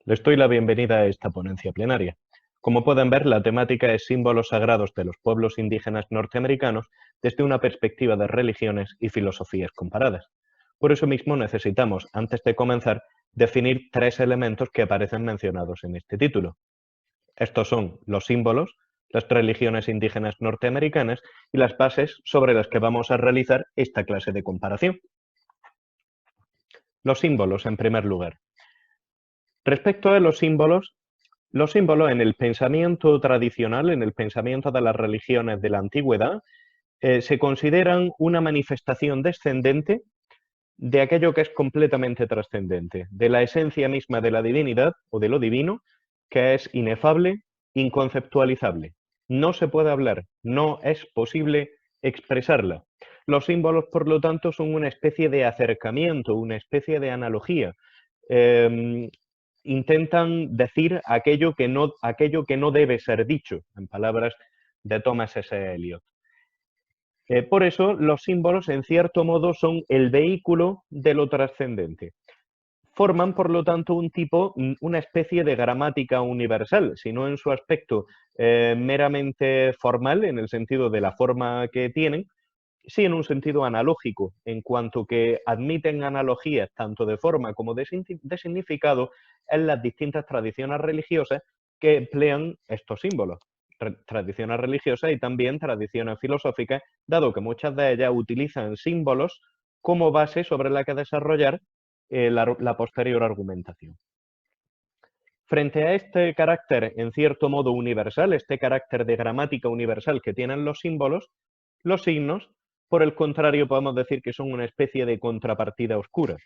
Les doy la bienvenida a esta ponencia plenaria. Como pueden ver, la temática es símbolos sagrados de los pueblos indígenas norteamericanos desde una perspectiva de religiones y filosofías comparadas. Por eso mismo necesitamos, antes de comenzar, definir tres elementos que aparecen mencionados en este título. Estos son los símbolos, las religiones indígenas norteamericanas y las bases sobre las que vamos a realizar esta clase de comparación. Los símbolos, en primer lugar. Respecto a los símbolos en el pensamiento tradicional, en el pensamiento de las religiones de la antigüedad, se consideran una manifestación descendente de aquello que es completamente trascendente, de la esencia misma de la divinidad o de lo divino, que es inefable, inconceptualizable. No se puede hablar, no es posible expresarla. Los símbolos, por lo tanto, son una especie de acercamiento, una especie de analogía. Intentan decir aquello que no debe ser dicho, en palabras de Thomas S. Eliot. Por eso, los símbolos, en cierto modo, son el vehículo de lo trascendente. Forman, por lo tanto, una especie de gramática universal, si no en su aspecto meramente formal, en el sentido de la forma que tienen, sí en un sentido analógico, en cuanto que admiten analogías tanto de forma como de significado en las distintas tradiciones religiosas que emplean estos símbolos. Tradiciones religiosas y también tradiciones filosóficas, dado que muchas de ellas utilizan símbolos como base sobre la que desarrollar la posterior argumentación. Frente a este carácter, en cierto modo universal, este carácter de gramática universal que tienen los símbolos, los signos, por el contrario, podemos decir que son una especie de contrapartida oscura.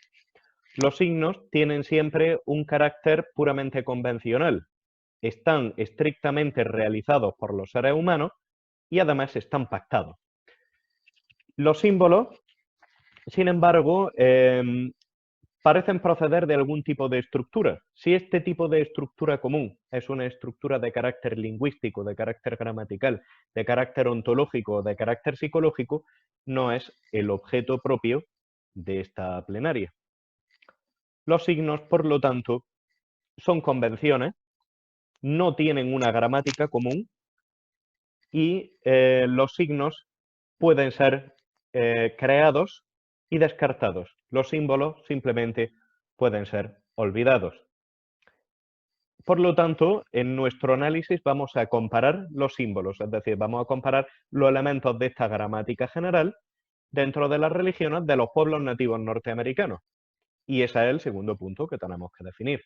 Los signos tienen siempre un carácter puramente convencional. Están estrictamente realizados por los seres humanos y además están pactados. Los símbolos, sin embargo, parecen proceder de algún tipo de estructura. Si este tipo de estructura común es una estructura de carácter lingüístico, de carácter gramatical, de carácter ontológico, de carácter psicológico, no es el objeto propio de esta plenaria. Los signos, por lo tanto, son convenciones, no tienen una gramática común y los signos pueden ser creados y descartados. Los símbolos simplemente pueden ser olvidados. Por lo tanto, en nuestro análisis vamos a comparar los símbolos, es decir, vamos a comparar los elementos de esta gramática general dentro de las religiones de los pueblos nativos norteamericanos. Y ese es el segundo punto que tenemos que definir.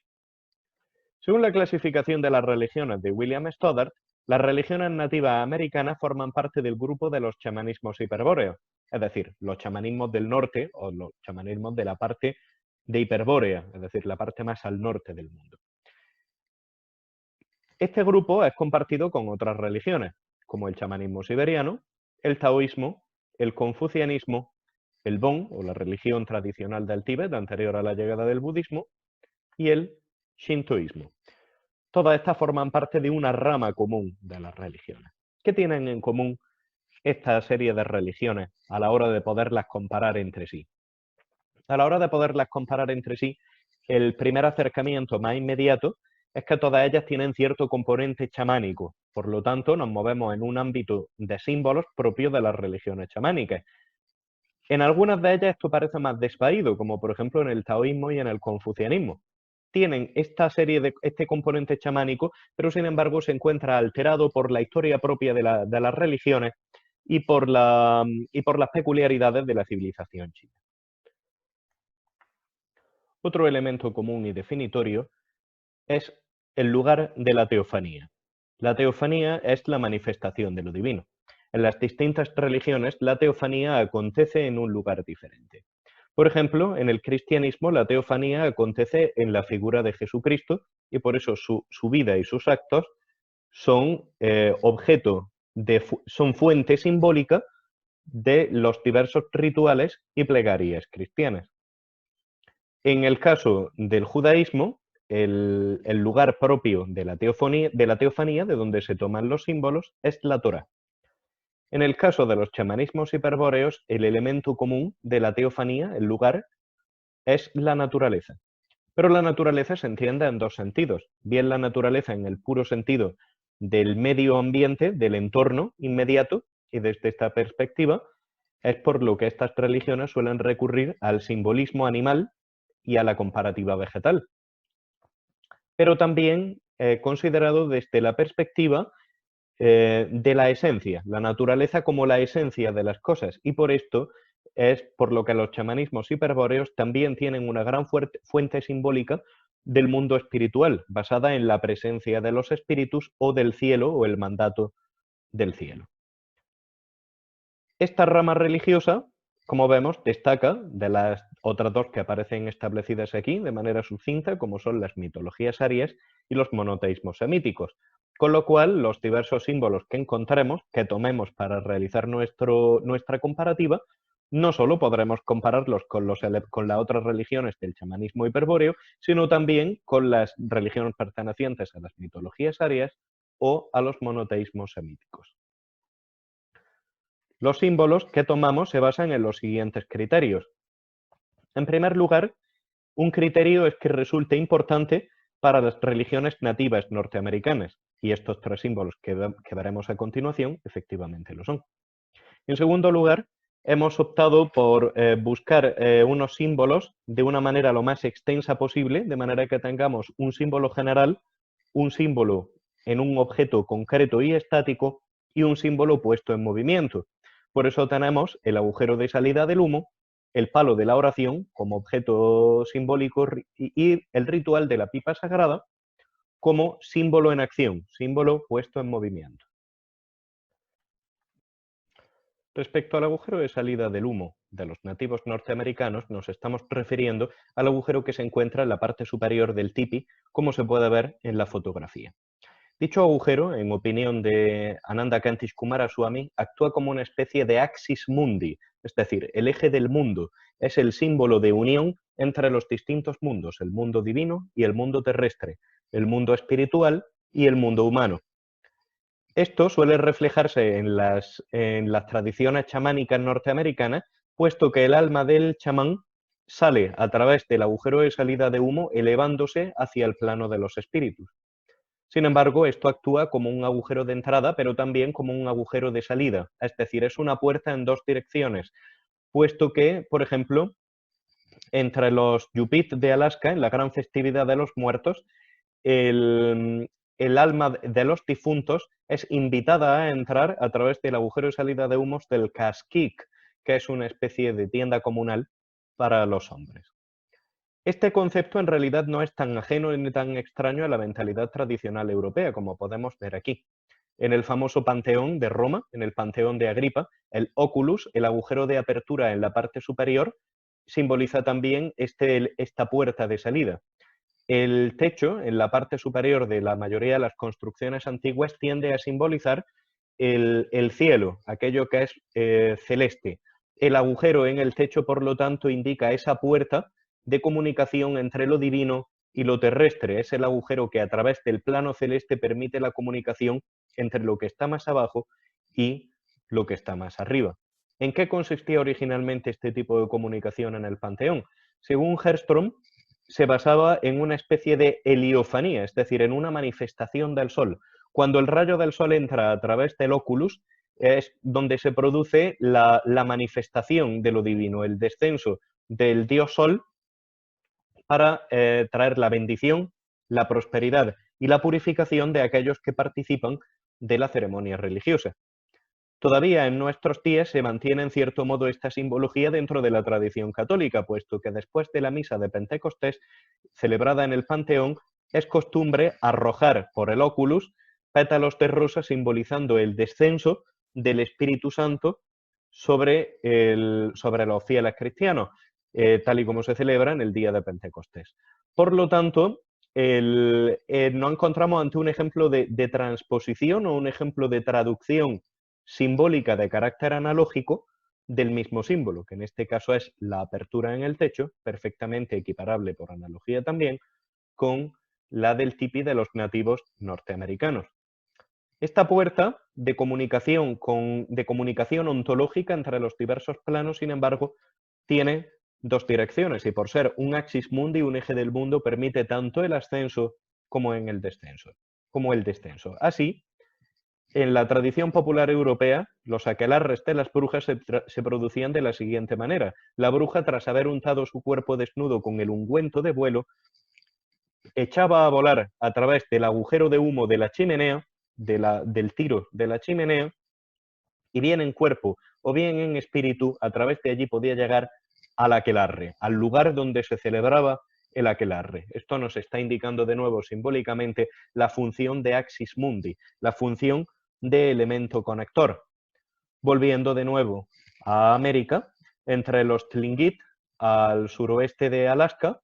Según la clasificación de las religiones de William Stoddard, las religiones nativas americanas forman parte del grupo de los chamanismos hiperbóreos, es decir, los chamanismos del norte o los chamanismos de la parte de Hiperbórea, es decir, la parte más al norte del mundo. Este grupo es compartido con otras religiones, como el chamanismo siberiano, el taoísmo, el confucianismo, el Bon, o la religión tradicional del Tíbet, anterior a la llegada del budismo, y el shintoísmo. Todas estas forman parte de una rama común de las religiones. ¿Qué tienen en común esta serie de religiones a la hora de poderlas comparar entre sí? A la hora de poderlas comparar entre sí, el primer acercamiento más inmediato es que todas ellas tienen cierto componente chamánico. Por lo tanto, nos movemos en un ámbito de símbolos propios de las religiones chamánicas. En algunas de ellas esto parece más desvaído, como por ejemplo en el taoísmo y en el confucianismo. Tienen este componente chamánico, pero sin embargo se encuentra alterado por la historia propia de las religiones y por las peculiaridades de la civilización china. Otro elemento común y definitorio es el lugar de la teofanía. La teofanía es la manifestación de lo divino. En las distintas religiones, la teofanía acontece en un lugar diferente. Por ejemplo, en el cristianismo, la teofanía acontece en la figura de Jesucristo y por eso su vida y sus actos son son fuente simbólica de los diversos rituales y plegarias cristianas. En el caso del judaísmo, el lugar propio de la teofanía, de donde se toman los símbolos, es la Torá. En el caso de los chamanismos hiperbóreos, el elemento común de la teofanía, el lugar, es la naturaleza. Pero la naturaleza se entiende en dos sentidos. Bien la naturaleza en el puro sentido del medio ambiente, del entorno inmediato, y desde esta perspectiva es por lo que estas religiones suelen recurrir al simbolismo animal y a la comparativa vegetal. Pero también considerado desde la perspectiva de la esencia, la naturaleza como la esencia de las cosas. Y por esto es por lo que los chamanismos hiperbóreos también tienen una gran fuente simbólica del mundo espiritual, basada en la presencia de los espíritus o del cielo o el mandato del cielo. Esta rama religiosa, como vemos, destaca de las otras dos que aparecen establecidas aquí de manera sucinta, como son las mitologías arias y los monoteísmos semíticos. Con lo cual, los diversos símbolos que encontremos, que tomemos para realizar nuestra comparativa, no solo podremos compararlos con las otras religiones del chamanismo hiperbóreo, sino también con las religiones pertenecientes a las mitologías arias o a los monoteísmos semíticos. Los símbolos que tomamos se basan en los siguientes criterios. En primer lugar, un criterio es que resulte importante para las religiones nativas norteamericanas, y estos tres símbolos que veremos a continuación efectivamente lo son. En segundo lugar, hemos optado por buscar unos símbolos de una manera lo más extensa posible, de manera que tengamos un símbolo general, un símbolo en un objeto concreto y estático y un símbolo puesto en movimiento. Por eso tenemos el agujero de salida del humo, el palo de la oración como objeto simbólico y el ritual de la pipa sagrada como símbolo en acción, símbolo puesto en movimiento. Respecto al agujero de salida del humo de los nativos norteamericanos, nos estamos refiriendo al agujero que se encuentra en la parte superior del tipi, como se puede ver en la fotografía. Dicho agujero, en opinión de Ananda Kantish Kumaraswamy, actúa como una especie de axis mundi, es decir, el eje del mundo, es el símbolo de unión entre los distintos mundos, el mundo divino y el mundo terrestre, el mundo espiritual y el mundo humano. Esto suele reflejarse en las tradiciones chamánicas norteamericanas, puesto que el alma del chamán sale a través del agujero de salida de humo, elevándose hacia el plano de los espíritus. Sin embargo, esto actúa como un agujero de entrada, pero también como un agujero de salida, es decir, es una puerta en dos direcciones, puesto que, por ejemplo, entre los Yupik de Alaska, en la gran festividad de los muertos, el alma de los difuntos es invitada a entrar a través del agujero de salida de humos del Kashkik, que es una especie de tienda comunal para los hombres. Este concepto en realidad no es tan ajeno ni tan extraño a la mentalidad tradicional europea, como podemos ver aquí. En el famoso Panteón de Roma, en el Panteón de Agripa, el oculus, el agujero de apertura en la parte superior, simboliza también esta puerta de salida. El techo, en la parte superior de la mayoría de las construcciones antiguas, tiende a simbolizar el cielo, aquello que es celeste. El agujero en el techo, por lo tanto, indica esa puerta de comunicación entre lo divino y lo terrestre. Es el agujero que a través del plano celeste permite la comunicación entre lo que está más abajo y lo que está más arriba. ¿En qué consistía originalmente este tipo de comunicación en el Panteón? Según Herstrom, se basaba en una especie de heliofanía, es decir, en una manifestación del sol. Cuando el rayo del sol entra a través del oculus, es donde se produce la manifestación de lo divino, el descenso del dios sol para traer la bendición, la prosperidad y la purificación de aquellos que participan de la ceremonia religiosa. Todavía en nuestros días se mantiene en cierto modo esta simbología dentro de la tradición católica, puesto que después de la misa de Pentecostés, celebrada en el Panteón, es costumbre arrojar por el oculus pétalos de rosa simbolizando el descenso del Espíritu Santo sobre los fieles cristianos, tal y como se celebra en el día de Pentecostés. Por lo tanto, nos encontramos ante un ejemplo de transposición o un ejemplo de traducción simbólica de carácter analógico del mismo símbolo, que en este caso es la apertura en el techo, perfectamente equiparable por analogía también, con la del tipi de los nativos norteamericanos. Esta puerta de comunicación ontológica entre los diversos planos, sin embargo, tiene dos direcciones y por ser un axis mundi, un eje del mundo, permite tanto el ascenso como el descenso. Así, en la tradición popular europea, los aquelarres de las brujas se producían de la siguiente manera. La bruja, tras haber untado su cuerpo desnudo con el ungüento de vuelo, echaba a volar a través del agujero de humo de la chimenea, del tiro de la chimenea, y bien en cuerpo o bien en espíritu, a través de allí podía llegar al aquelarre, al lugar donde se celebraba el aquelarre. Esto nos está indicando de nuevo simbólicamente la función de axis mundi, la función de elemento conector. Volviendo de nuevo a América, entre los Tlingit al suroeste de Alaska,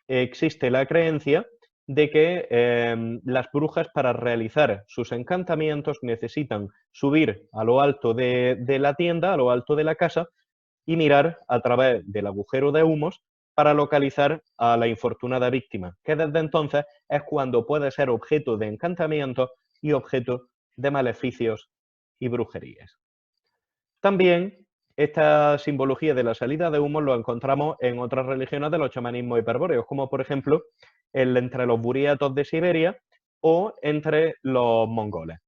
existe la creencia de que las brujas para realizar sus encantamientos necesitan subir a lo alto de la tienda, a lo alto de la casa, y mirar a través del agujero de humos para localizar a la infortunada víctima, que desde entonces es cuando puede ser objeto de encantamientos y objeto de maleficios y brujerías. También esta simbología de la salida de humos lo encontramos en otras religiones de los chamanismos hiperbóreos, como por ejemplo entre los buriatos de Siberia o entre los mongoles.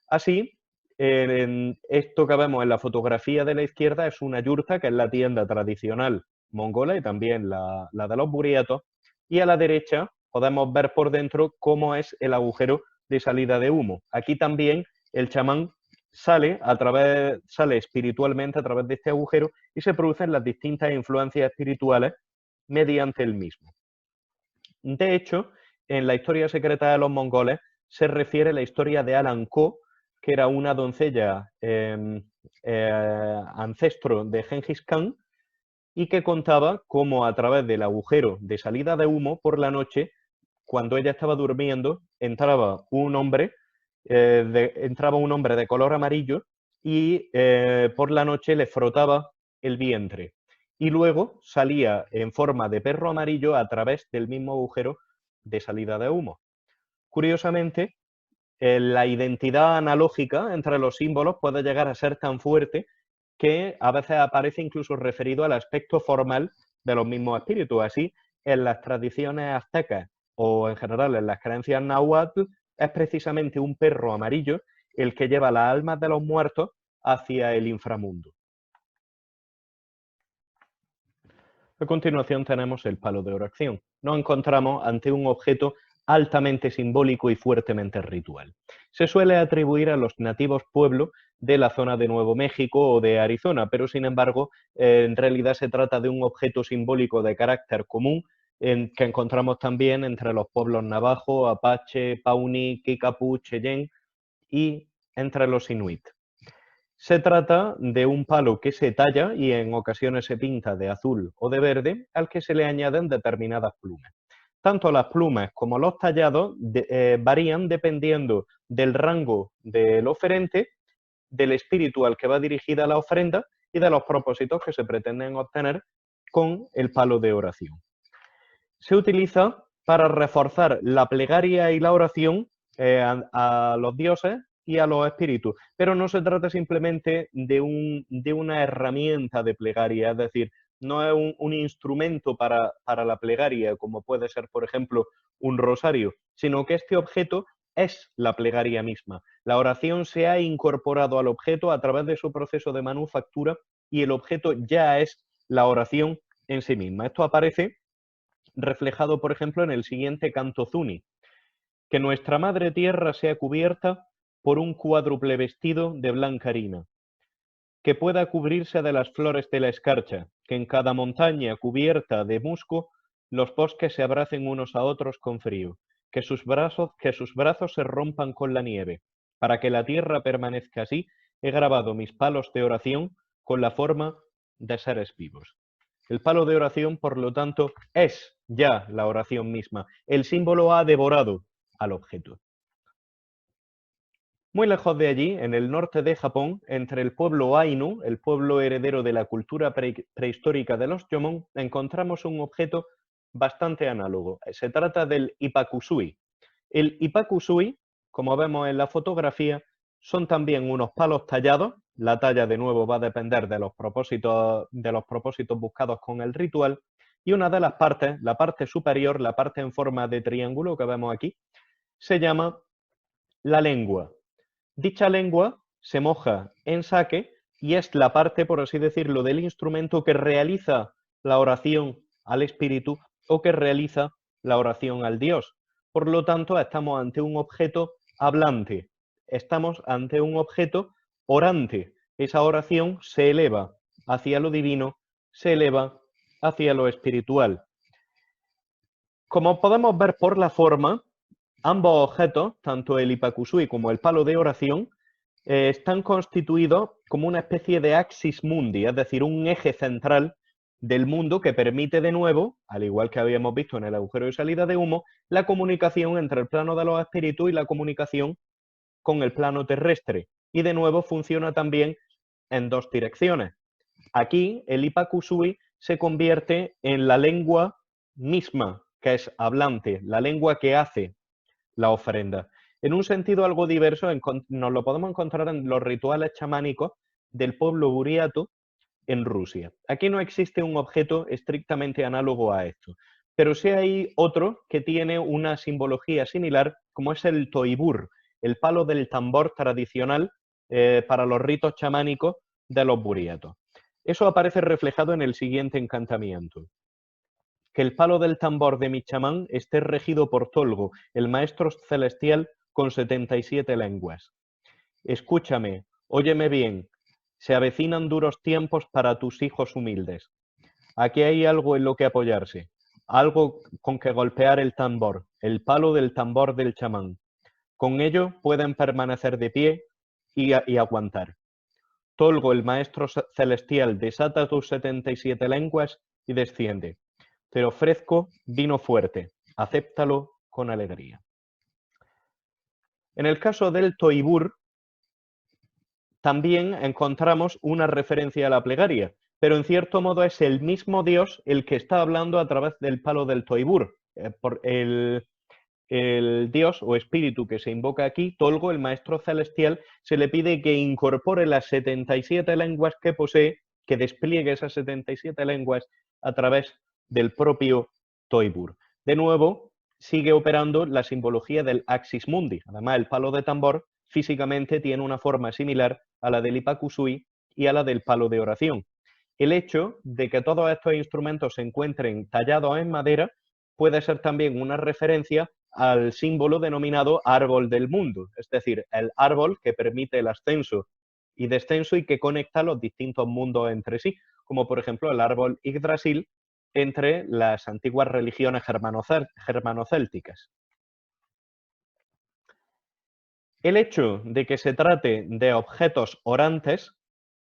Así, esto que vemos en la fotografía de la izquierda es una yurta, que es la tienda tradicional mongola y también la de los buriatos, y a la derecha podemos ver por dentro cómo es el agujero de salida de humo. Aquí también el chamán sale espiritualmente a través de este agujero y se producen las distintas influencias espirituales mediante el mismo. De hecho, en la historia secreta de los mongoles se refiere la historia de Alan Ko, que era una doncella ancestro de Genghis Khan, y que contaba cómo a través del agujero de salida de humo por la noche, cuando ella estaba durmiendo, entraba un hombre de color amarillo y por la noche le frotaba el vientre. Y luego salía en forma de perro amarillo a través del mismo agujero de salida de humo. Curiosamente, la identidad analógica entre los símbolos puede llegar a ser tan fuerte que a veces aparece incluso referido al aspecto formal de los mismos espíritus. Así, en las tradiciones aztecas o en general en las creencias náhuatl, es precisamente un perro amarillo el que lleva las almas de los muertos hacia el inframundo. A continuación tenemos el palo de oración. Nos encontramos ante un objeto altamente simbólico y fuertemente ritual. Se suele atribuir a los nativos pueblos de la zona de Nuevo México o de Arizona, pero sin embargo, en realidad se trata de un objeto simbólico de carácter común que encontramos también entre los pueblos navajo, apache, pauni, kikapu, cheyenne y entre los inuit. Se trata de un palo que se talla y en ocasiones se pinta de azul o de verde, al que se le añaden determinadas plumas. Tanto las plumas como los tallados varían dependiendo del rango del oferente, del espíritu al que va dirigida la ofrenda y de los propósitos que se pretenden obtener con el palo de oración. Se utiliza para reforzar la plegaria y la oración a los dioses y a los espíritus, pero no se trata simplemente de una herramienta de plegaria, es decir, no es un instrumento para la plegaria, como puede ser, por ejemplo, un rosario, sino que este objeto es la plegaria misma. La oración se ha incorporado al objeto a través de su proceso de manufactura y el objeto ya es la oración en sí misma. Esto aparece reflejado, por ejemplo, en el siguiente canto zuni: que nuestra madre tierra sea cubierta por un cuádruple vestido de blanca harina, que pueda cubrirse de las flores de la escarcha, que en cada montaña cubierta de musgo los bosques se abracen unos a otros con frío, que sus brazos se rompan con la nieve. Para que la tierra permanezca así, he grabado mis palos de oración con la forma de seres vivos. El palo de oración, por lo tanto, es ya la oración misma. El símbolo ha devorado al objeto. Muy lejos de allí, en el norte de Japón, entre el pueblo Ainu, el pueblo heredero de la cultura prehistórica de los Jomon, encontramos un objeto bastante análogo. Se trata del ipakusui. El ipakusui, como vemos en la fotografía, son también unos palos tallados La talla, de nuevo, va a depender de los propósitos buscados con el ritual. Y una de las partes, la parte superior, la parte en forma de triángulo que vemos aquí, se llama la lengua. Dicha lengua se moja en sake y es la parte, por así decirlo, del instrumento que realiza la oración al espíritu o que realiza la oración al Dios. Por lo tanto, estamos ante un objeto hablante, estamos ante un objeto orante. Esa oración se eleva hacia lo divino, se eleva hacia lo espiritual. Como podemos ver por la forma, ambos objetos, tanto el Ipakusui como el palo de oración, están constituidos como una especie de axis mundi, es decir, un eje central del mundo que permite de nuevo, al igual que habíamos visto en el agujero de salida de humo, la comunicación entre el plano de los espíritus y la comunicación con el plano terrestre. Y de nuevo funciona también en dos direcciones. Aquí el Ipakusui se convierte en la lengua misma, que es hablante, la lengua que hace la ofrenda. En un sentido algo diverso, nos lo podemos encontrar en los rituales chamánicos del pueblo buriato en Rusia. Aquí no existe un objeto estrictamente análogo a esto, pero sí hay otro que tiene una simbología similar, como es el toibur, el palo del tambor tradicional para los ritos chamánicos de los buriatos. Eso aparece reflejado en el siguiente encantamiento: que el palo del tambor de mi chamán esté regido por Tolgo, el maestro celestial con 77 lenguas. Escúchame, óyeme bien, se avecinan duros tiempos para tus hijos humildes. Aquí hay algo en lo que apoyarse, algo con que golpear el tambor, el palo del tambor del chamán. Con ello pueden permanecer de pie y aguantar. Tolgo, el maestro celestial, desata tus 77 lenguas y desciende. Te ofrezco vino fuerte, acéptalo con alegría. En el caso del toibur, también encontramos una referencia a la plegaria, pero en cierto modo es el mismo Dios el que está hablando a través del palo del toibur. El Dios o espíritu que se invoca aquí, Tolgo, el maestro celestial, se le pide que incorpore las 77 lenguas que posee, que despliegue esas 77 lenguas a través del propio toibur. De nuevo, sigue operando la simbología del axis mundi. Además, el palo de tambor físicamente tiene una forma similar a la del Ipakusui y a la del palo de oración. El hecho de que todos estos instrumentos se encuentren tallados en madera puede ser también una referencia al símbolo denominado árbol del mundo, es decir, el árbol que permite el ascenso y descenso y que conecta los distintos mundos entre sí, como por ejemplo el árbol Yggdrasil entre las antiguas religiones germanocélticas. El hecho de que se trate de objetos orantes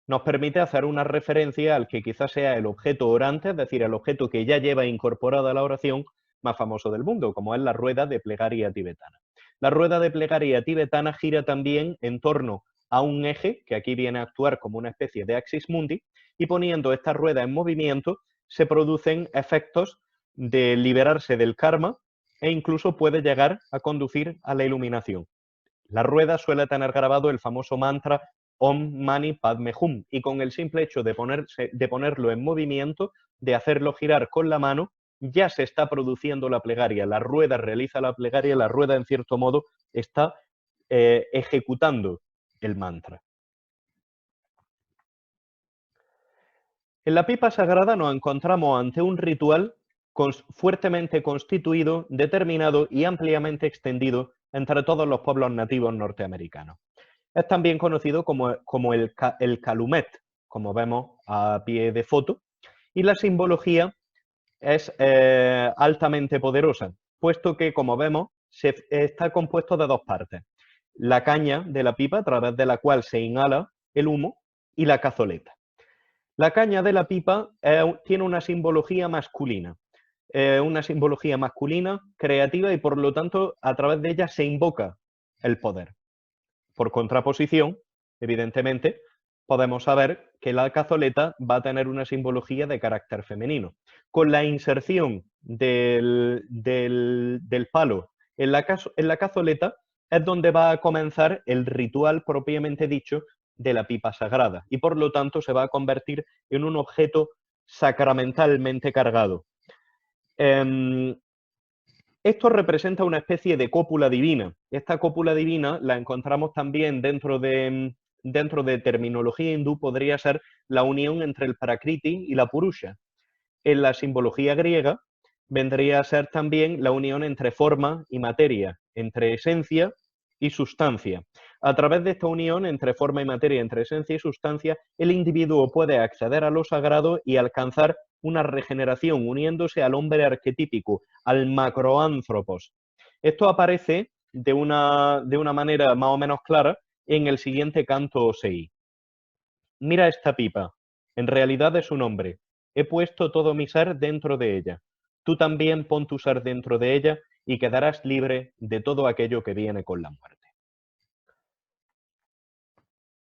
nos permite hacer una referencia al que quizás sea el objeto orante, es decir, el objeto que ya lleva incorporada la oración más famoso del mundo, como es la rueda de plegaria tibetana. La rueda de plegaria tibetana gira también en torno a un eje, que aquí viene a actuar como una especie de axis mundi, y poniendo esta rueda en movimiento se producen efectos de liberarse del karma e incluso puede llegar a conducir a la iluminación. La rueda suele tener grabado el famoso mantra Om Mani Padme Hum, y con el simple hecho de ponerlo en movimiento, de hacerlo girar con la mano, ya se está produciendo la plegaria. La rueda realiza la plegaria, la rueda en cierto modo está ejecutando el mantra. En la pipa sagrada nos encontramos ante un ritual fuertemente constituido, determinado y ampliamente extendido entre todos los pueblos nativos norteamericanos. Es también conocido como el calumet, como vemos a pie de foto, y la simbología es altamente poderosa, puesto que, como vemos, está compuesto de dos partes: la caña de la pipa, a través de la cual se inhala el humo, y la cazoleta. La caña de la pipa tiene una simbología masculina, creativa, y por lo tanto a través de ella se invoca el poder. Por contraposición, evidentemente, podemos saber que la cazoleta va a tener una simbología de carácter femenino. Con la inserción del palo en la cazoleta es donde va a comenzar el ritual propiamente dicho de la pipa sagrada y por lo tanto se va a convertir en un objeto sacramentalmente cargado. Esto representa una especie de cópula divina. Esta cópula divina la encontramos también dentro de terminología hindú, podría ser la unión entre el Prakriti y la Purusha. En la simbología griega vendría a ser también la unión entre forma y materia, entre esencia y sustancia. A través de esta unión entre forma y materia, entre esencia y sustancia, el individuo puede acceder a lo sagrado y alcanzar una regeneración, uniéndose al hombre arquetípico, al macroánthropos. Esto aparece de una manera más o menos clara en el siguiente canto 6. Mira esta pipa, en realidad es un hombre. He puesto todo mi ser dentro de ella. Tú también pon tu ser dentro de ella y quedarás libre de todo aquello que viene con la muerte.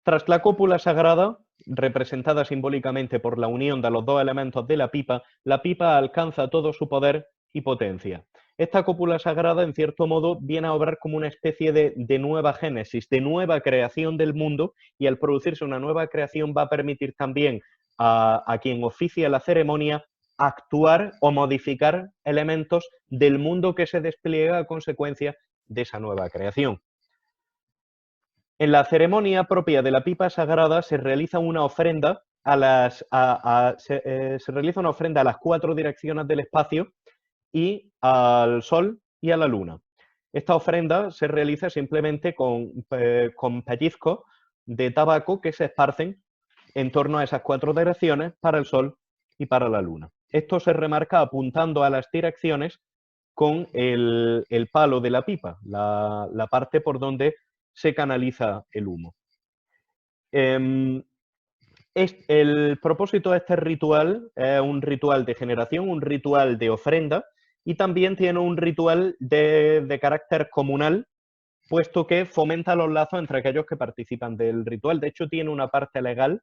Tras la cópula sagrada, representada simbólicamente por la unión de los dos elementos de la pipa alcanza todo su poder y potencia. Esta cópula sagrada, en cierto modo, viene a obrar como una especie de nueva génesis, de nueva creación del mundo, y al producirse una nueva creación va a permitir también a quien oficia la ceremonia actuar o modificar elementos del mundo que se despliega a consecuencia de esa nueva creación. En la ceremonia propia de la pipa sagrada se realiza una ofrenda se realiza una ofrenda a las 4 direcciones del espacio y al Sol y a la Luna. Esta ofrenda se realiza simplemente con pellizcos de tabaco que se esparcen en torno a esas 4 direcciones para el Sol y para la Luna. Esto se remarca apuntando a las direcciones con el palo de la pipa, la parte por donde se canaliza el humo. El propósito de este ritual es un ritual de generación, un ritual de ofrenda y también tiene un ritual de carácter comunal, puesto que fomenta los lazos entre aquellos que participan del ritual. De hecho, tiene una parte legal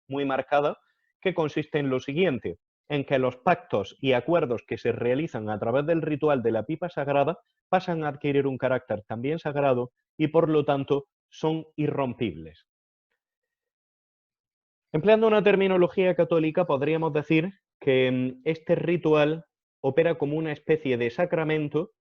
muy marcada que consiste en lo siguiente, en que los pactos y acuerdos que se realizan a través del ritual de la pipa sagrada pasan a adquirir un carácter también sagrado y por lo tanto son irrompibles. Empleando una terminología católica, podríamos decir que este ritual opera como una especie de sacramento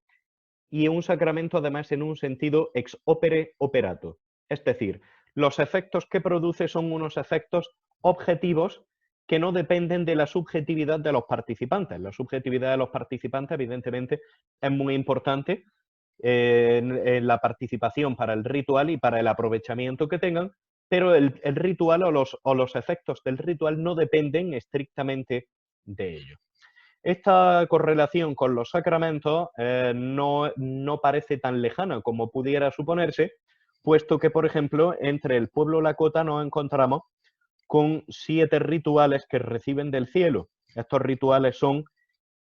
y un sacramento además en un sentido ex opere operato. Es decir, los efectos que produce son unos efectos objetivos que no dependen de la subjetividad de los participantes. La subjetividad de los participantes, evidentemente, es muy importante en la participación para el ritual y para el aprovechamiento que tengan, pero el ritual o los efectos del ritual no dependen estrictamente de ello. Esta correlación con los sacramentos no parece tan lejana como pudiera suponerse, puesto que, por ejemplo, entre el pueblo lakota nos encontramos con 7 rituales que reciben del cielo. Estos rituales son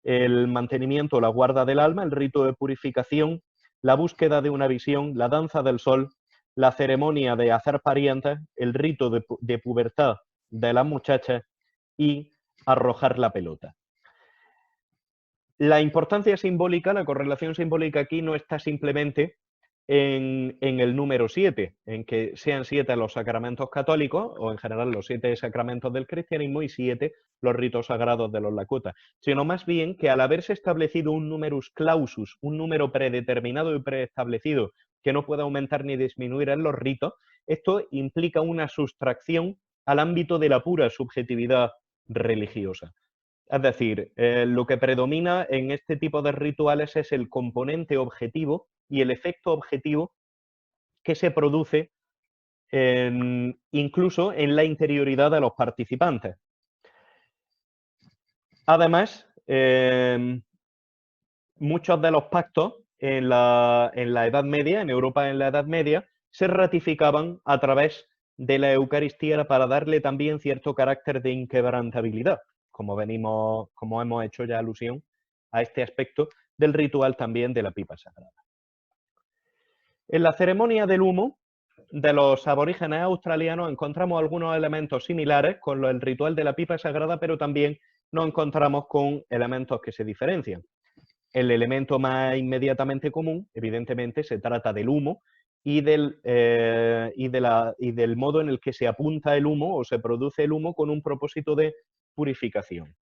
el mantenimiento o la guarda del alma, el rito de purificación, la búsqueda de una visión, la danza del sol, la ceremonia de hacer parientes, el rito de pubertad de las muchachas y arrojar la pelota. La importancia simbólica, la correlación simbólica aquí no está simplemente en el número 7, en que sean 7 los sacramentos católicos, o en general los 7 sacramentos del cristianismo y 7 los ritos sagrados de los Lakota, sino más bien que al haberse establecido un numerus clausus, un número predeterminado y preestablecido que no puede aumentar ni disminuir en los ritos, esto implica una sustracción al ámbito de la pura subjetividad religiosa. Es decir, lo que predomina en este tipo de rituales es el componente objetivo y el efecto objetivo que se produce incluso en la interioridad de los participantes. Además, muchos de los pactos en la Edad Media, en Europa en la Edad Media, se ratificaban a través de la Eucaristía para darle también cierto carácter de inquebrantabilidad, como hemos hecho ya alusión a este aspecto del ritual también de la pipa sagrada. En la ceremonia del humo de los aborígenes australianos encontramos algunos elementos similares con el ritual de la pipa sagrada, pero también nos encontramos con elementos que se diferencian. El elemento más inmediatamente común, evidentemente, se trata del humo, y del modo en el que se apunta el humo o se produce el humo con un propósito de purificación.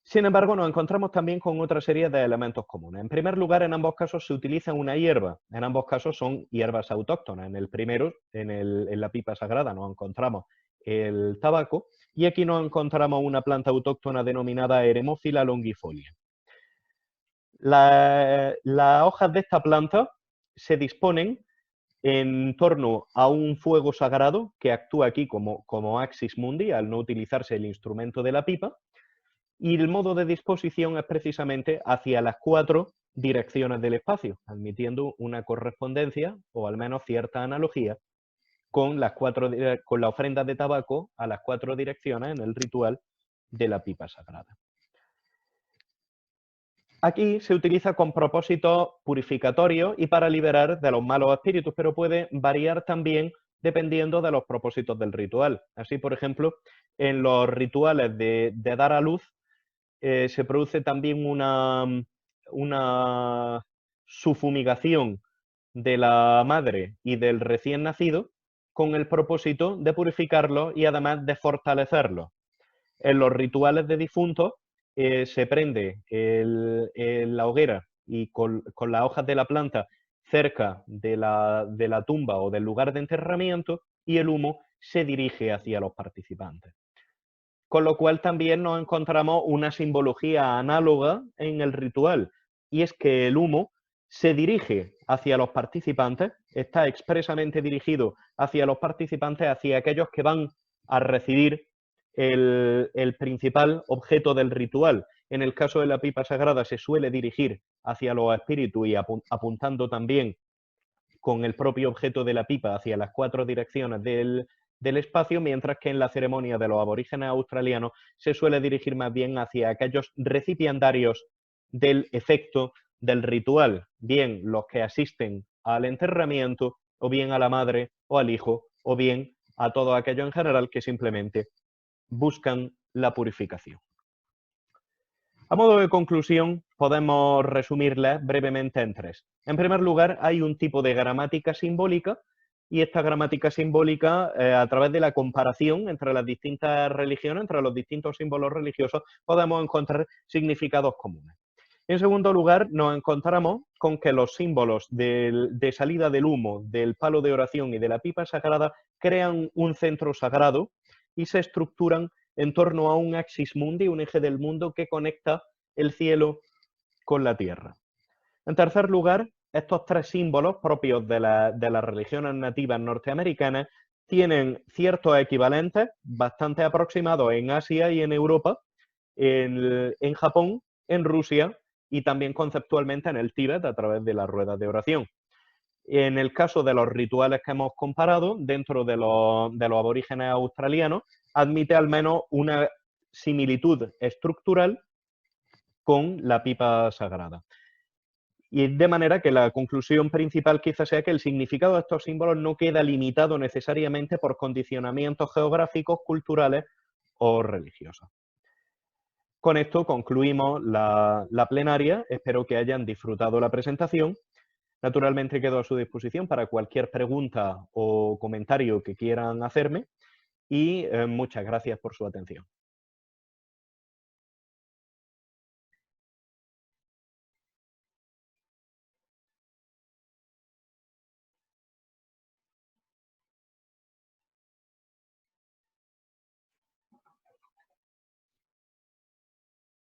Sin embargo, nos encontramos también con otra serie de elementos comunes. En primer lugar, en ambos casos se utiliza una hierba. En ambos casos son hierbas autóctonas. En el primero, en la pipa sagrada, nos encontramos el tabaco y aquí nos encontramos una planta autóctona denominada Eremófila longifolia. Las hojas de esta planta se disponen en torno a un fuego sagrado que actúa aquí como axis mundi al no utilizarse el instrumento de la pipa, y el modo de disposición es precisamente hacia las 4 direcciones del espacio, admitiendo una correspondencia o al menos cierta analogía con la ofrenda de tabaco a las 4 direcciones en el ritual de la pipa sagrada. Aquí se utiliza con propósitos purificatorios y para liberar de los malos espíritus, pero puede variar también dependiendo de los propósitos del ritual. Así, por ejemplo, en los rituales de dar a luz, se produce también una sufumigación de la madre y del recién nacido con el propósito de purificarlo y además de fortalecerlo. En los rituales de difuntos se prende la hoguera y con las hojas de la planta cerca de la tumba o del lugar de enterramiento y el humo se dirige hacia los participantes. Con lo cual también nos encontramos una simbología análoga en el ritual, y es que el humo se dirige hacia los participantes, está expresamente dirigido hacia los participantes, hacia aquellos que van a recibir el principal objeto del ritual. En el caso de la pipa sagrada se suele dirigir hacia los espíritus y apuntando también con el propio objeto de la pipa hacia las 4 direcciones del espacio, mientras que en la ceremonia de los aborígenes australianos se suele dirigir más bien hacia aquellos recipiendarios del efecto del ritual, bien los que asisten al enterramiento, o bien a la madre o al hijo, o bien a todo aquello en general que simplemente buscan la purificación. A modo de conclusión, podemos resumirlas brevemente en 3. En primer lugar, hay un tipo de gramática simbólica, y esta gramática simbólica, a través de la comparación entre las distintas religiones, entre los distintos símbolos religiosos, podemos encontrar significados comunes. En segundo lugar, nos encontramos con que los símbolos de salida del humo, del palo de oración y de la pipa sagrada crean un centro sagrado y se estructuran en torno a un axis mundi, un eje del mundo que conecta el cielo con la tierra. En tercer lugar, estos 3 símbolos propios de las religiones nativas norteamericanas tienen ciertos equivalentes bastante aproximados en Asia y en Europa, en Japón, en Rusia y también conceptualmente en el Tíbet a través de las ruedas de oración. En el caso de los rituales que hemos comparado, dentro de los aborígenes australianos, admite al menos una similitud estructural con la pipa sagrada. Y de manera que la conclusión principal quizás sea que el significado de estos símbolos no queda limitado necesariamente por condicionamientos geográficos, culturales o religiosos. Con esto concluimos la plenaria. Espero que hayan disfrutado la presentación. Naturalmente quedo a su disposición para cualquier pregunta o comentario que quieran hacerme y muchas gracias por su atención.